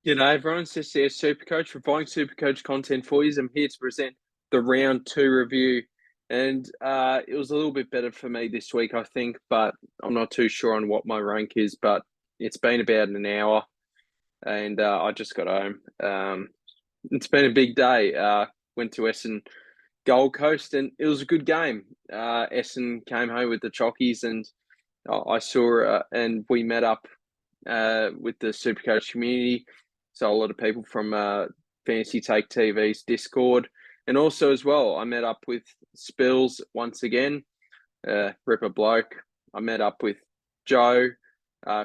G'day everyone, it's SDS SuperCoach, providing SuperCoach content for you. I'm here to present the round 2 review, and it was a little bit better for me this week, I think, but I'm not too sure on what my rank is, but it's been about an hour, and I just got home. It's been a big day. Went to Essen Gold Coast, and it was a good game. Essen came home with the Chockies, and I saw, and we met up with the SuperCoach community. So a lot of people from Fantasy Take TV's Discord. And also as well, I met up with Spills once again, Ripper Bloke. I met up with Joe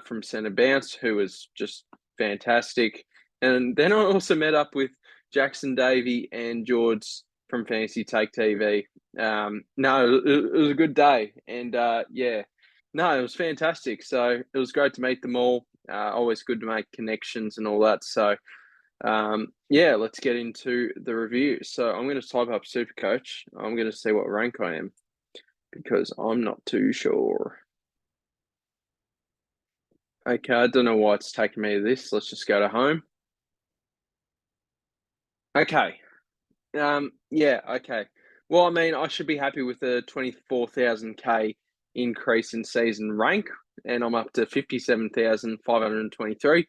from Centre Bounce, who was just fantastic. And then I also met up with Jackson Davey and George from Fantasy Take TV. No, it was a good day. And yeah, no, it was fantastic. So it was great to meet them all. Always good to make connections and all that. So, yeah, let's get into the review. So I'm going to type up SuperCoach. I'm going to see what rank I am because I'm not too sure. Okay, I don't know why it's taking me to this. Let's just go to home. Okay. Yeah, okay. Well, I mean, I should be happy with the 24,000K increase in season rank, and I'm up to 57,523.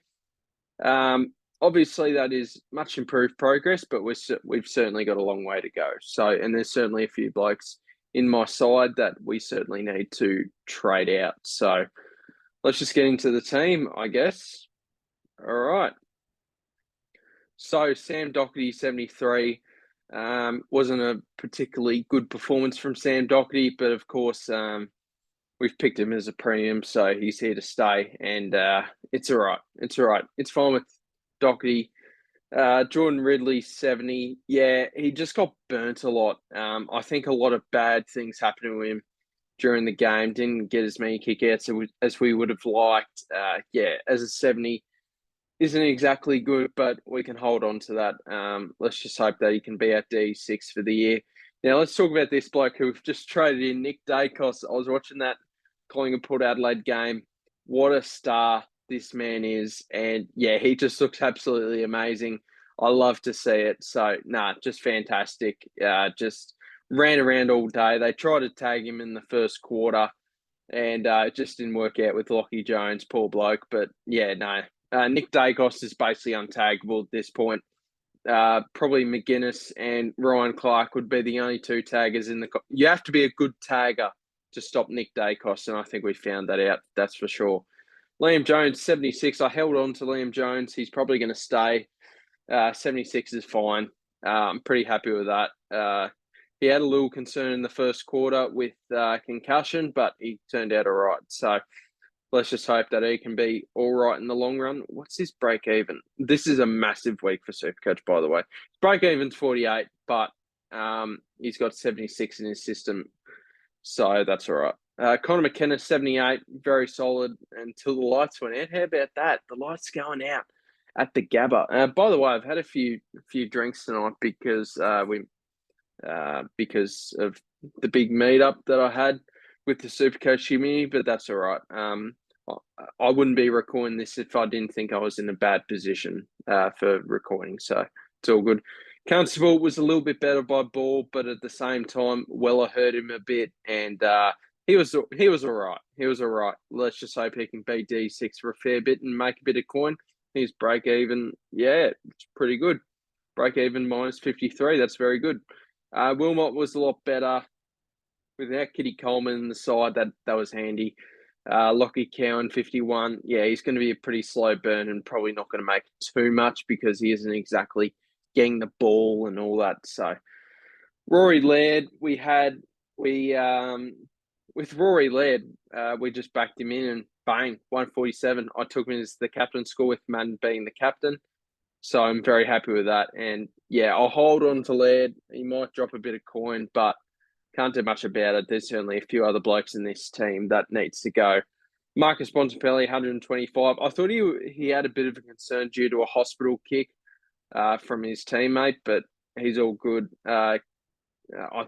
Obviously, that is much improved progress, but we've certainly got a long way to go. So, and there's certainly a few blokes in my side that we certainly need to trade out. So, let's just get into the team, I guess. All right. So, Sam Doherty, 73. Wasn't a particularly good performance from Sam Doherty, but of course, we've picked him as a premium, so he's here to stay, and it's all right. It's all right. It's fine with Doherty. Jordan Ridley, 70. Yeah, he just got burnt a lot. I think a lot of bad things happened to him during the game. Didn't get as many kickouts as we would have liked. Yeah, as a 70, isn't exactly good, but we can hold on to that. Let's just hope that he can be at D6 for the year. Now, let's talk about this bloke who we've just traded in, Nick Dacos. I was watching that Collingwood Port Adelaide game. What a star this man is. And yeah, he just looks absolutely amazing. I love to see it. So, just fantastic. Just ran around all day. They tried to tag him in the first quarter, and it just didn't work out with Lockie Jones, poor bloke. But yeah, no. Nick Dacos is basically untaggable at this point. Probably McGuinness and Ryan Clark would be the only two taggers in the. You have to be a good tagger to stop Nick Dacos, and I think we found that out. That's for sure. Liam Jones, 76. I held on to Liam Jones. He's probably going to stay. 76 is fine. I'm pretty happy with that. He had a little concern in the first quarter with concussion, but he turned out all right. So let's just hope that he can be all right in the long run. What's his break even? This is a massive week for SuperCoach, by the way. Break even's 48, but he's got 76 in his system, so that's all right. Connor McKenna, 78, very solid until the lights went out. How about that? The lights going out at the Gabba. By the way, I've had a few drinks tonight because because of the big meetup that I had with the SuperCoach community, but that's all right. I wouldn't be recording this if I didn't think I was in a bad position for recording, so it's all good. Constable was a little bit better by ball, but at the same time, Weller hurt him a bit, and he was all right. He was all right. Let's just hope he can beat D6 for a fair bit and make a bit of coin. His break even, yeah, it's pretty good. Break even minus 53. That's very good. Wilmot was a lot better without Kitty Coleman in the side. That was handy. Lockie Cowan, 51. Yeah, he's going to be a pretty slow burn and probably not going to make too much because he isn't exactly getting the ball and all that. So, Rory Laird, with Rory Laird, we just backed him in and bang, 147. I took him as the captain score with Madden being the captain. So I'm very happy with that. And yeah, I'll hold on to Laird. He might drop a bit of coin, but can't do much about it. There's certainly a few other blokes in this team that needs to go. Marcus Bontempelli, 125. I thought he had a bit of a concern due to a hospital kick from his teammate, but he's all good. I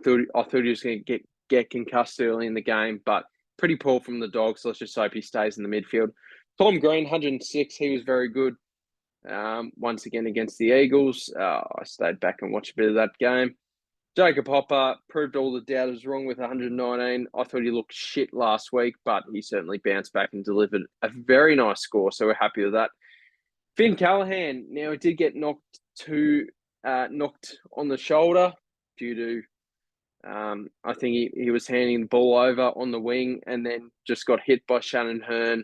thought he was going to get concussed early in the game, but pretty poor from the Dogs. Let's just hope he stays in the midfield. Tom Green, 106. He was very good. once again against the Eagles. I stayed back and watched a bit of that game. Jacob Hopper proved all the doubters wrong with 119. I thought he looked shit last week, but he certainly bounced back and delivered a very nice score, so we're happy with that. Finn Callahan, now he did get knocked on the shoulder due to, I think he was handing the ball over on the wing and then just got hit by Shannon Hearn,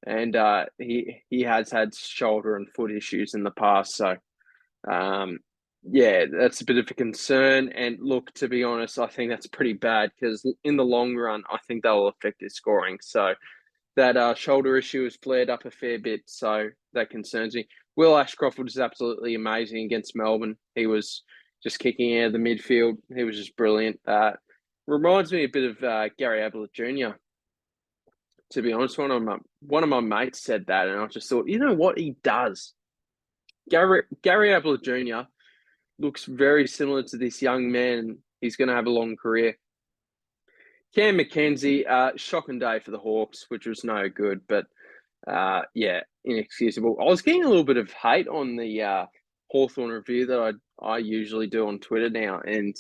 and he has had shoulder and foot issues in the past, so yeah, that's a bit of a concern. And look, to be honest, I think that's pretty bad because in the long run, I think that will affect his scoring. So that shoulder issue has flared up a fair bit, so that concerns me. Will Ashcroft was absolutely amazing against Melbourne. He was just kicking out of the midfield. He was just brilliant. Reminds me a bit of Gary Ablett Jr. To be honest, one of my mates said that, and I just thought, you know what, he does. Gary Ablett Jr. looks very similar to this young man. He's going to have a long career. Cam Mackenzie, shocking day for the Hawks, which was no good, but yeah, inexcusable. I was getting a little bit of hate on the Hawthorn review that I usually do on Twitter now, and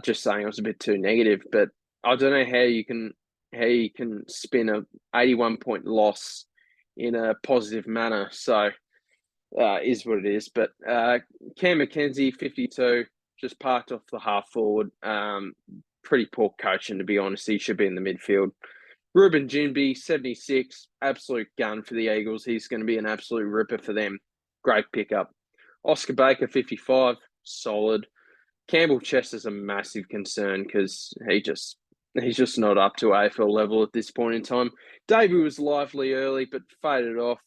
just saying I was a bit too negative. But I don't know how you can spin a 81-point loss in a positive manner. So is what it is. But Cam Mackenzie, 52, just parked off the half forward. Pretty poor coaching, to be honest. He should be in the midfield. Ruben Jinby, 76, absolute gun for the Eagles. He's going to be an absolute ripper for them. Great pickup. Oscar Baker, 55, solid. Campbell Chester's a massive concern because he's just not up to AFL level at this point in time. Davey was lively early, but faded off.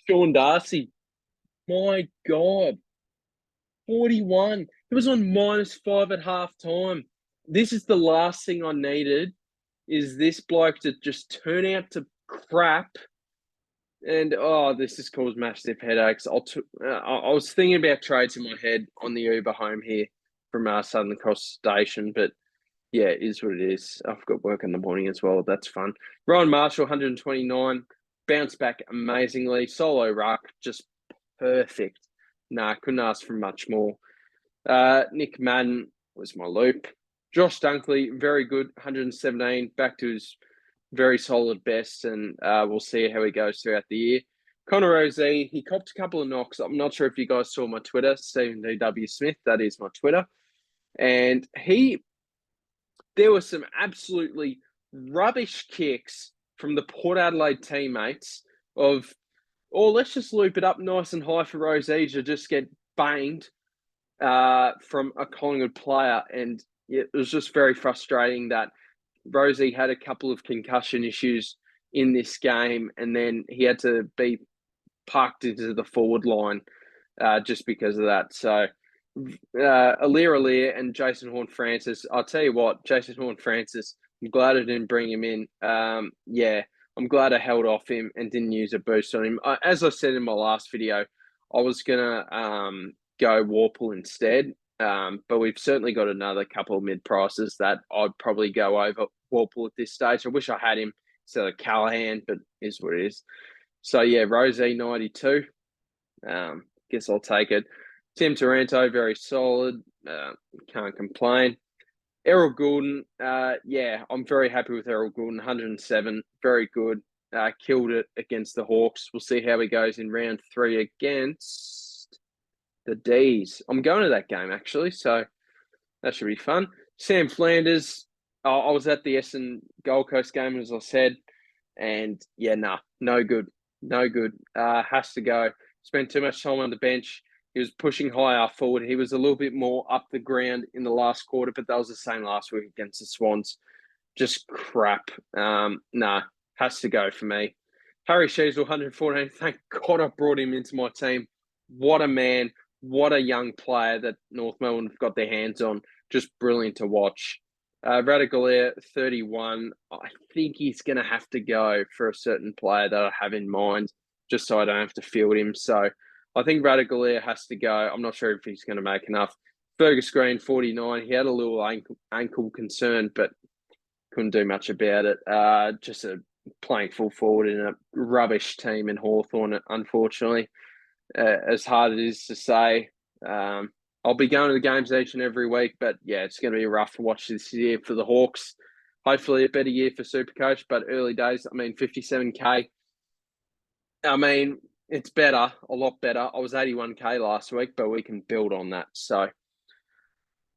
Sean Darcy, my God, 41. It was on -5 at half time. This is the last thing I needed, is this bloke to just turn out to crap. And, this has caused massive headaches. I was thinking about trades in my head on the Uber home here from Southern Cross Station, but yeah, it is what it is. I've got work in the morning as well. That's fun. Ryan Marshall, 129, bounced back amazingly. Solo ruck, just perfect. Couldn't ask for much more. Nick Madden was my loop. Josh Dunkley, very good, 117, back to his very solid best, and we'll see how he goes throughout the year. Connor Rozee, he copped a couple of knocks. I'm not sure if you guys saw my Twitter, Stephen D.W. Smith, that is my Twitter. And there were some absolutely rubbish kicks from the Port Adelaide teammates of, let's just loop it up nice and high for Rozee to just get banged from a Collingwood player. And it was just very frustrating that Rozee had a couple of concussion issues in this game, and then he had to be parked into the forward line just because of that. So Alir and Jason Horne-Francis, I'll tell you what, Jason Horne-Francis, I'm glad I didn't bring him in. Yeah, I'm glad I held off him and didn't use a boost on him. As I said in my last video, I was going to go Warple instead, but we've certainly got another couple of mid-prices that I'd probably go over Warple at this stage. I wish I had him instead of Callahan, but it is what it is. So, yeah, Rozee, 92. Guess I'll take it. Tim Taranto, very solid. Can't complain. Errol Goulden, yeah, I'm very happy with Errol Goulden, 107, very good. Killed it against the Hawks. We'll see how he goes in round 3 against the D's. I'm going to that game, actually, so that should be fun. Sam Flanders, I was at the Essendon Gold Coast game, as I said, and yeah, no good. No good. Has to go. Spent too much time on the bench. He was pushing higher forward. He was a little bit more up the ground in the last quarter, but that was the same last week against the Swans. Just crap. Has to go for me. Harry Sheasel, 114. Thank God I brought him into my team. What a man. What a young player that North Melbourne have got their hands on. Just brilliant to watch. Radagolair, 31. I think he's going to have to go for a certain player that I have in mind, just so I don't have to field him. So I think Radagolair has to go. I'm not sure if he's going to make enough. Fergus Green, 49. He had a little ankle concern, but couldn't do much about it. Just playing full forward in a rubbish team in Hawthorn, unfortunately. As hard as it is to say, I'll be going to the games each and every week, but yeah, it's going to be rough to watch this year for the Hawks. Hopefully a better year for SuperCoach, but early days, 57K. It's better, a lot better. I was 81K last week, but we can build on that. So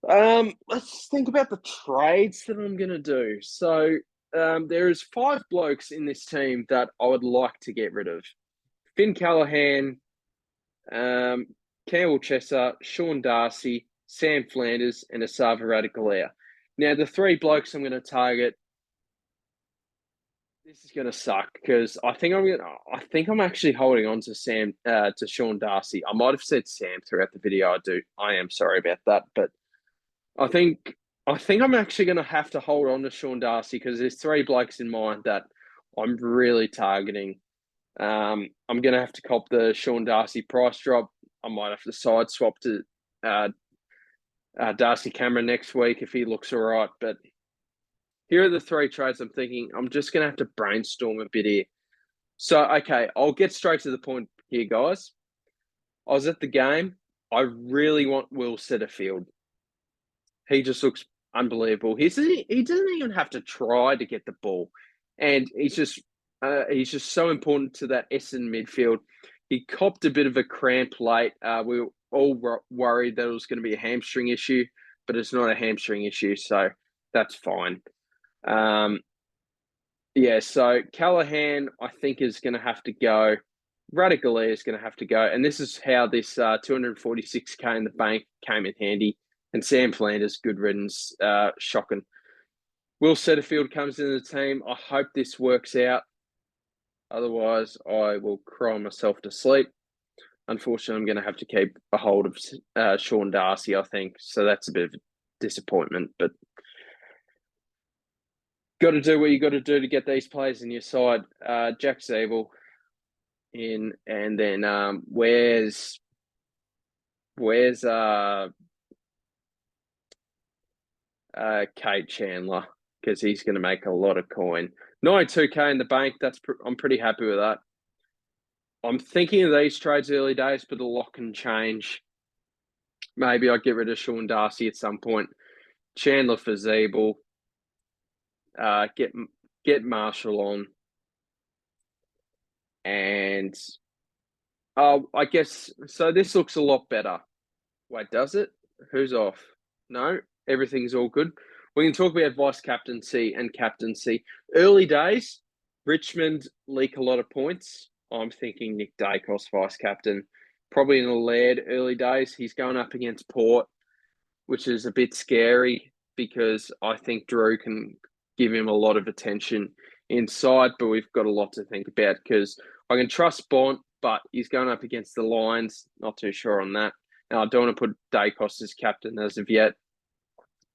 let's think about the trades that I'm going to do. So there is 5 blokes in this team that I would like to get rid of. Finn Callahan, Campbell Chesser, Sean Darcy, Sam Flanders, and Asava Radicalea. Now, the 3 blokes I'm going to target, this is going to suck because I think I'm actually holding on to to Sean Darcy. I might have said Sam throughout the video. I am sorry about that, but I think I'm actually going to have to hold on to Sean Darcy because there's 3 blokes in mind that I'm really targeting. I'm going to have to cop the Sean Darcy price drop. I might have to side swap to Darcy Cameron next week if he looks all right. But here are the 3 trades I'm thinking. I'm just going to have to brainstorm a bit here. So, okay, I'll get straight to the point here, guys. I was at the game. I really want Will Setterfield. He just looks unbelievable. He doesn't even have to try to get the ball. And he's just so important to that Essendon midfield. He copped a bit of a cramp late. We were all worried that it was going to be a hamstring issue, but it's not a hamstring issue, so that's fine. So Callahan, I think, is going to have to go. Radicalea is going to have to go. And this is how this 246K in the bank came in handy. And Sam Flanders, good riddance, shocking. Will Setterfield comes into the team. I hope this works out. Otherwise, I will cry myself to sleep. Unfortunately, I'm going to have to keep a hold of Sean Darcy, I think. So that's a bit of a disappointment. But got to do what you got to do to get these players in your side. Jack Zabel in, and then where's Kate Chandler, because he's going to make a lot of coin. 92K in the bank. I'm pretty happy with that. I'm thinking of these trades early days, but a lot can change. Maybe I'll get rid of Sean Darcy at some point. Chandler for Zabel. Get Marshall on. And I guess so. This looks a lot better. Wait, does it? Who's off? No, everything's all good. We can talk about vice captaincy and captaincy. Early days, Richmond leak a lot of points. I'm thinking Nick Dacos, vice captain. Probably in the Laird early days. He's going up against Port, which is a bit scary because I think Drew can give him a lot of attention inside, but we've got a lot to think about because I can trust Bont, but he's going up against the Lions. Not too sure on that. And I don't want to put Dacos as captain as of yet.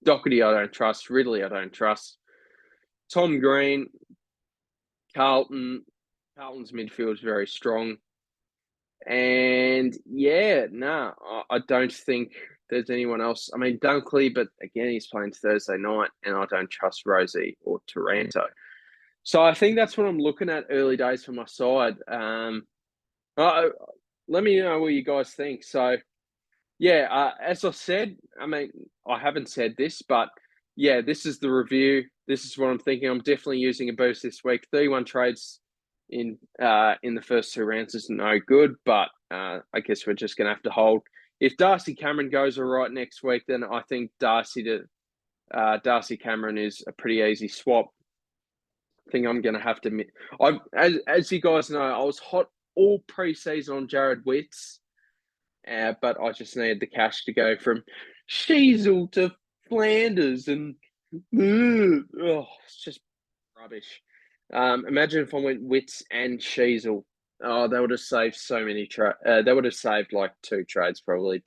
Doherty, I don't trust. Ridley, I don't trust. Tom Green, Carlton. Carlton's midfield is very strong. And I don't think there's anyone else. I mean, Dunkley, but again, he's playing Thursday night, and I don't trust Rosie or Taranto. So I think that's what I'm looking at early days for my side. Let me know what you guys think. So, as I said, I haven't said this, but this is the review. This is what I'm thinking. I'm definitely using a boost this week. 31 trades in the first 2 rounds is no good, but I guess we're just going to have to hold. If Darcy Cameron goes all right next week, then I think Darcy Cameron is a pretty easy swap. I think I'm going to have to. As you guys know, I was hot all preseason on Jared Witts. But I just needed the cash to go from Sheasel to Flanders, and it's just rubbish. Imagine if I went Witts and Sheasel. Oh, they would have saved so many they would have saved like 2 trades probably,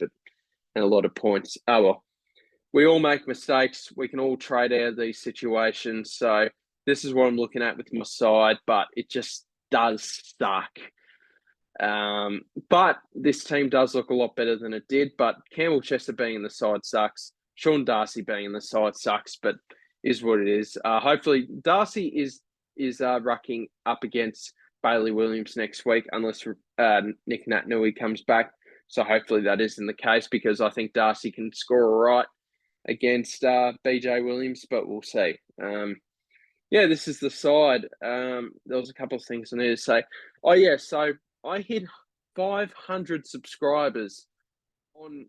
and a lot of points. Oh well, we all make mistakes. We can all trade out of these situations. So this is what I'm looking at with my side, but it just does suck. But this team does look a lot better than it did. But Campbell Chester being in the side sucks. Sean Darcy being in the side sucks. But is what it is. Hopefully, Darcy is rucking up against Bailey Williams next week, unless Nick Natnui comes back. So hopefully that isn't the case, because I think Darcy can score all right against BJ Williams, but we'll see. Yeah, this is the side. There was a couple of things I need to say. Oh, yeah, so I hit 500 subscribers on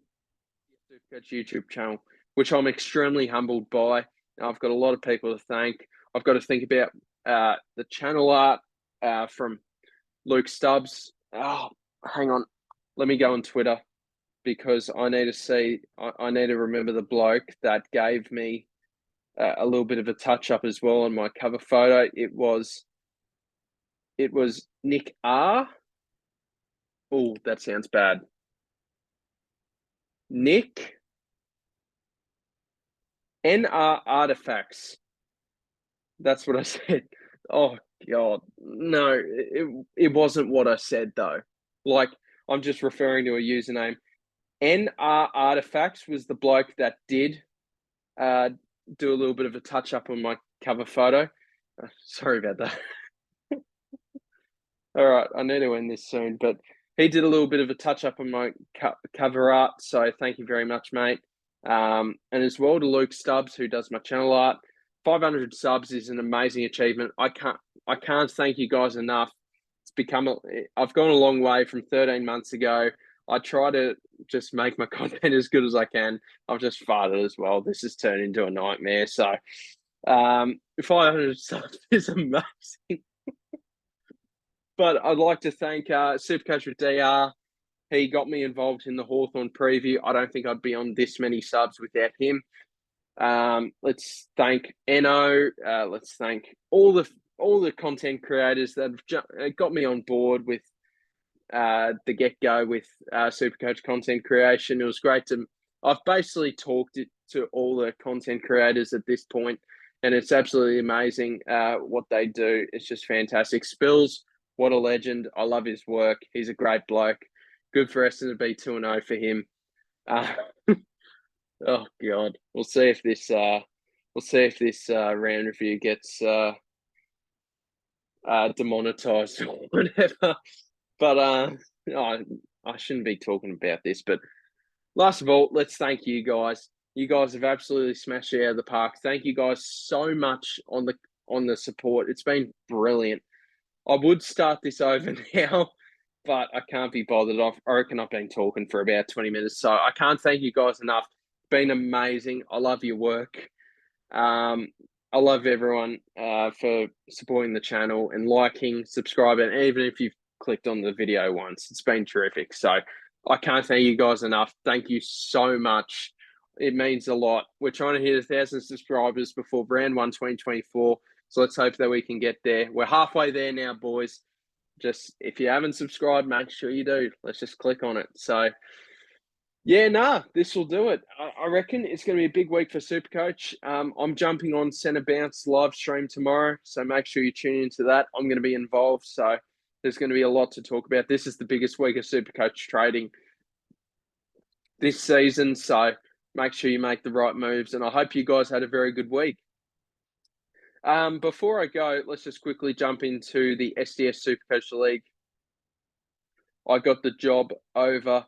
the SuperCoach YouTube channel, which I'm extremely humbled by. I've got a lot of people to thank. I've got to think about the channel art from Luke Stubbs. Oh, hang on. Let me go on Twitter, because I need to see, I need to remember the bloke that gave me a little bit of a touch up as well on my cover photo. It was Nick R. Oh, that sounds bad. Nick NR Artifacts. That's what I said. Oh God, no, it wasn't what I said though. Like, I'm just referring to a username. NR Artifacts was the bloke that did do a little bit of a touch up on my cover photo. Sorry about that. All right, I need to end this soon, but he did a little bit of a touch up on my cover art. So thank you very much, mate. And as well to Luke Stubbs, who does my channel art. 500 subs is an amazing achievement. I can't thank you guys enough. I've gone a long way from 13 months ago. I try to just make my content as good as I can. I've just farted as well. This has turned into a nightmare. So 500 subs is amazing. But I'd like to thank SuperCoach with DR. He got me involved in the Hawthorn preview. I don't think I'd be on this many subs without him. Let's thank Eno. Let's thank all the content creators that have got me on board with the get-go with SuperCoach content creation. It was great I've basically talked to all the content creators at this point, and it's absolutely amazing what they do. It's just fantastic. Spills, what a legend. I love his work. He's a great bloke. Good for Essendon to be 2-0 for him. Oh God, we'll see if this round review gets demonetized or whatever. But I shouldn't be talking about this. But last of all, let's thank you guys. You guys have absolutely smashed it out of the park. Thank you guys so much on the support. It's been brilliant. I would start this over now, but I can't be bothered. I reckon I've been talking for about 20 minutes, so I can't thank you guys enough. It's been amazing. I love your work. I love everyone for supporting the channel and liking, subscribing, even if you've clicked on the video once. It's been terrific. So I can't thank you guys enough. Thank you so much. It means a lot. We're trying to hit 1,000 subscribers before round 1 2024. So let's hope that we can get there. We're halfway there now, boys. Just if you haven't subscribed, make sure you do. Let's just click on it. So yeah, this will do it. I reckon it's going to be a big week for SuperCoach. I'm jumping on Centre Bounce live stream tomorrow, so make sure you tune into that. I'm going to be involved, so there's going to be a lot to talk about. This is the biggest week of SuperCoach trading this season, so make sure you make the right moves, and I hope you guys had a very good week. Before I go, let's just quickly jump into the SDS SuperCoach League. I got the job over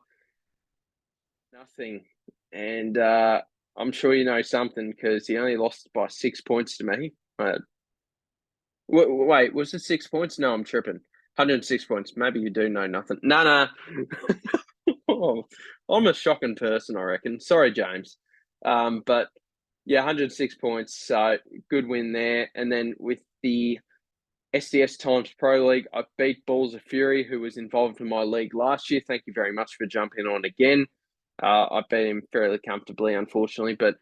nothing, and I'm sure you know something, because he only lost by 6 points to me. Wait, was it 6 points? No, I'm tripping. 106 points. Maybe you do know nothing. No. Oh, I'm a shocking person, I reckon. Sorry, James. But yeah, 106 points. So good win there. And then with the SDS Times Pro League, I beat Balls of Fury, who was involved in my league last year. Thank you very much for jumping on again. I beat him fairly comfortably, unfortunately. But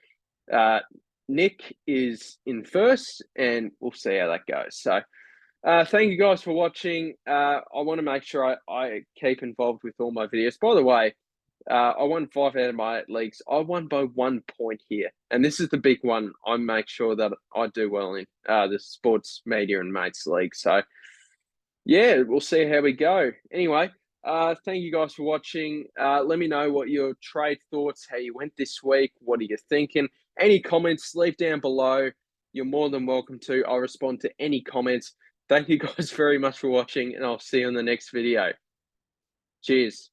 Nick is in first, and we'll see how that goes. So thank you guys for watching. I want to make sure I keep involved with all my videos. By the way, I won 5 out of my 8 leagues. I won by 1 point here. And this is the big one I make sure that I do well in, the Sports Media and Mates League. So, yeah, we'll see how we go. Anyway, thank you guys for watching. Let me know what your trade thoughts, how you went this week. What are you thinking? Any comments, leave down below. you're more than welcome to. I'll respond to any comments. Thank you guys very much for watching, and I'll see you in the next video. Cheers.